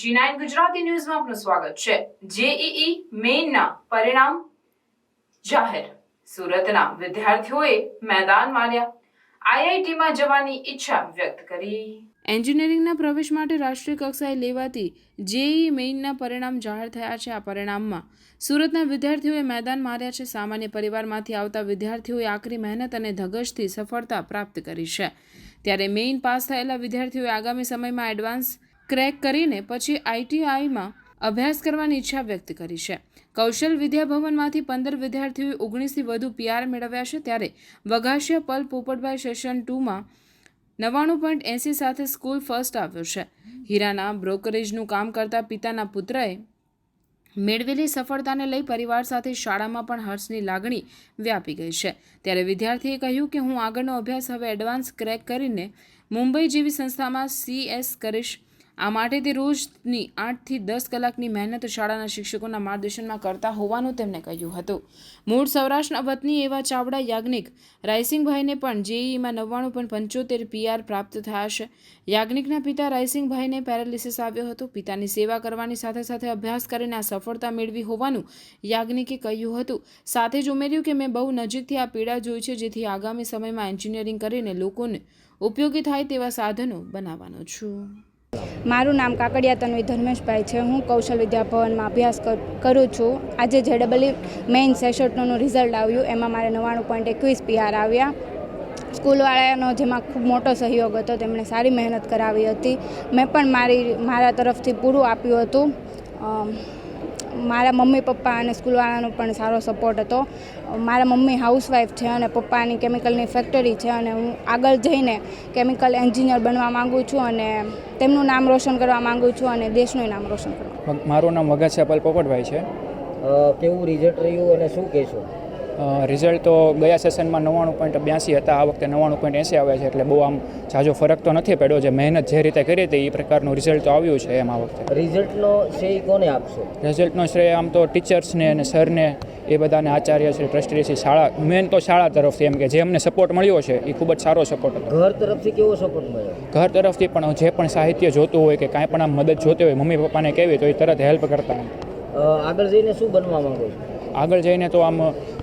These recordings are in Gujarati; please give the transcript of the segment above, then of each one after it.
G9 ગુજરાતી ન્યૂઝમાં આપનું સ્વાગત છે। જેઈઈ મેઇનના પરિણામ જાહેર। સુરતના વિદ્યાર્થીઓએ મેદાન માર્યા। આઈઆઈટીમાં જવાની ઈચ્છા વ્યક્ત કરી। એન્જિનિયરિંગના પ્રવેશ માટે રાષ્ટ્રીય કક્ષાએ લેવાતી જેઈઈ મેઇનના પરિણામ જાહેર થયા છે। આ પરિણામમાં સુરતના વિદ્યાર્થીઓએ મેદાન માર્યા છે। સામાન્ય પરિવારમાંથી આવતા વિદ્યાર્થીઓએ આકરી મહેનત અને ધગશથી સફળતા પ્રાપ્ત કરી છે। ત્યારે મેઇન પાસ થયેલા વિદ્યાર્થીઓએ આગામી સમયમાં એડવાન્સ ક્રેક કરીને પછી આઈટીઆઈમાં અભ્યાસ કરવાની ઈચ્છા વ્યક્ત કરી છે। કૌશલ વિદ્યાભવનમાંથી 15 વિદ્યાર્થીઓએ 19થી વધુ પીઆર મેળવ્યા છે। ત્યારે વઘાસિયા પલ પોપટભાઈ સેશન 2માં 99.80 સાથે સ્કૂલ ફર્સ્ટ આવ્યો છે। હીરાના બ્રોકરેજનું કામ કરતા પિતાના પુત્રએ મેળવેલી સફળતાને લઈ પરિવાર સાથે શાળામાં પણ હર્ષની લાગણી વ્યાપી ગઈ છે। ત્યારે વિદ્યાર્થીએ કહ્યું કે હું આગળનો અભ્યાસ હવે એડવાન્સ ક્રેક કરીને મુંબઈ જેવી સંસ્થામાં CS કરીશ। આ માટે તે રોજની 8 થી 10 કલાકની મહેનત શાળાના શિક્ષકોના માર્ગદર્શનમાં કરતા હોવાનું તેમણે કહ્યું હતું। મૂળ સૌરાષ્ટ્રના વતની એવા ચાવડા યાજ્ઞિક રાયસિંગભાઈને પણ જેઈઈમાં 99.75 પીઆર પ્રાપ્ત થયા છે। યાજ્ઞિકના પિતા રાયસિંગભાઈને પેરાલિસિસ આવ્યો હતો। પિતાની સેવા કરવાની સાથે સાથે અભ્યાસ કરીને આ સફળતા મેળવી હોવાનું યાજ્ઞિકે કહ્યું હતું। સાથે જ ઉમેર્યું કે મેં બહુ નજીકથી આ પીડા જોઈ છે, જેથી આગામી સમયમાં એન્જિનિયરિંગ કરીને લોકોને ઉપયોગી થાય તેવા સાધનો બનાવવાનો છું। મારું નામ કાકડિયા તન્વી ધર્મેશભાઈ છે। હું કૌશલ વિદ્યાભવનમાં અભ્યાસ કરું છું। આજે જેડબલઈ મેઇન સેશન 2નું રિઝલ્ટ આવ્યું, એમાં મારે 99.21 પીઆર આવ્યા। સ્કૂલવાળાનો જેમાં ખૂબ મોટો સહયોગ હતો, તેમણે સારી મહેનત કરાવી હતી। મેં પણ મારા તરફથી પૂરું આપ્યું હતું। મારા મમ્મી પપ્પા અને સ્કૂલવાળાનો પણ સારો સપોર્ટ હતો। મારા મમ્મી હાઉસવાઈફ છે અને પપ્પાની કેમિકલની ફેક્ટરી છે અને હું આગળ જઈને કેમિકલ એન્જિનિયર બનવા માગું છું અને તેમનું નામ રોશન કરવા માગું છું અને દેશનું નામ રોશન કરવા। મારું નામ વઘાસિયા પલ પોપટભાઈ છે। કેવું રિઝલ્ટ રહ્યું અને શું કહેશો? રિઝલ્ટ તો ગયા સેશનમાં 99.82 હતા, આ વખતે 99.80 આવ્યા છે, એટલે બહુ આમ ઝાઝો ફરક તો નથી પડ્યો। જે મહેનત જે રીતે કરી હતી એ પ્રકારનું રિઝલ્ટ તો આવ્યું છે એમ આ વખતે। રિઝલ્ટનો શ્રેય કોને આપશો? રિઝલ્ટનો શ્રેય આમ તો ટીચર્સને અને સરને, એ બધાને, આચાર્ય શ્રી, ટ્રસ્ટી શ્રી, શાળા, મેન તો શાળા તરફથી એમ કે જે અમને સપોર્ટ મળ્યો છે એ ખૂબ જ સારો સપોર્ટ હતો। ઘર તરફથી કેવો સપોર્ટ મળ્યો? ઘર તરફથી પણ જે પણ સાહિત્ય જોતું હોય કે કાંઈ પણ આમ મદદ જોતી હોય, મમ્મી પપ્પાને કહેવી તો એ તરત હેલ્પ કરતા। આગળ જઈને શું બનવા માંગો છો? આગળ જઈને તો આમ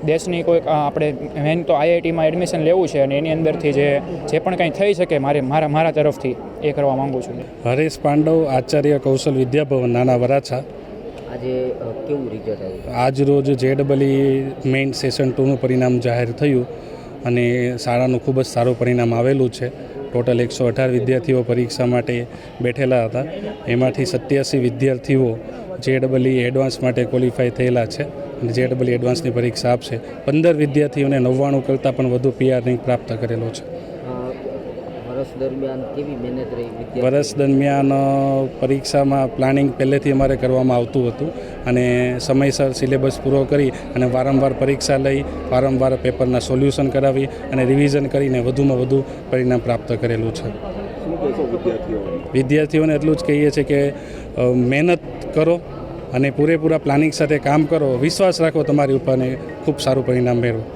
દેશની કોઈ આપણે મેન તો આઈઆઈટીમાં એડમિશન લેવું છે અને એની અંદરથી જે પણ કંઈ થઈ શકે મારા તરફથી એ કરવા માગું છું। હરેશ પાંડવ, આચાર્ય કૌશલ વિદ્યાભવન, નાના વરાછા। આજે કેવું રિઝલ્ટ આવ્યું? આજ રોજ જેડબલઈ મેઇન સેશન 2નું પરિણામ જાહેર થયું અને શાળાનું ખૂબ જ સારું પરિણામ આવેલું છે। ટોટલ 118 વિદ્યાર્થીઓ પરીક્ષા માટે બેઠેલા હતા, એમાંથી 87 વિદ્યાર્થીઓ જેડબલઈ એડવાન્સ માટે ક્વોલિફાય થયેલા છે અને જેડબલઈ એડવાન્સની પરીક્ષા આપશે। 15 વિદ્યાર્થીઓને 99 કરતાં પણ વધુ પીઆર રેન્ક પ્રાપ્ત કરેલો છે। વર્ષ દરમિયાન કેવી મહેનત રહી? વર્ષ દરમિયાન પરીક્ષામાં પ્લાનિંગ પહેલેથી અમારે કરવામાં આવતું હતું અને સમયસર સિલેબસ પૂરો કરી અને વારંવાર પરીક્ષા લઈ, વારંવાર પેપરના સોલ્યુશન કરાવી અને રિવિઝન કરીને વધુમાં વધુ પરિણામ પ્રાપ્ત કરેલું છે। વિદ્યાર્થીઓને એટલું જ કહીએ છીએ કે મહેનત કરો અને પૂરેપૂરા પ્લાનિંગ સાથે કામ કરો, વિશ્વાસ રાખો તમારી ઉપર અને ખૂબ સારું પરિણામ મેળવો।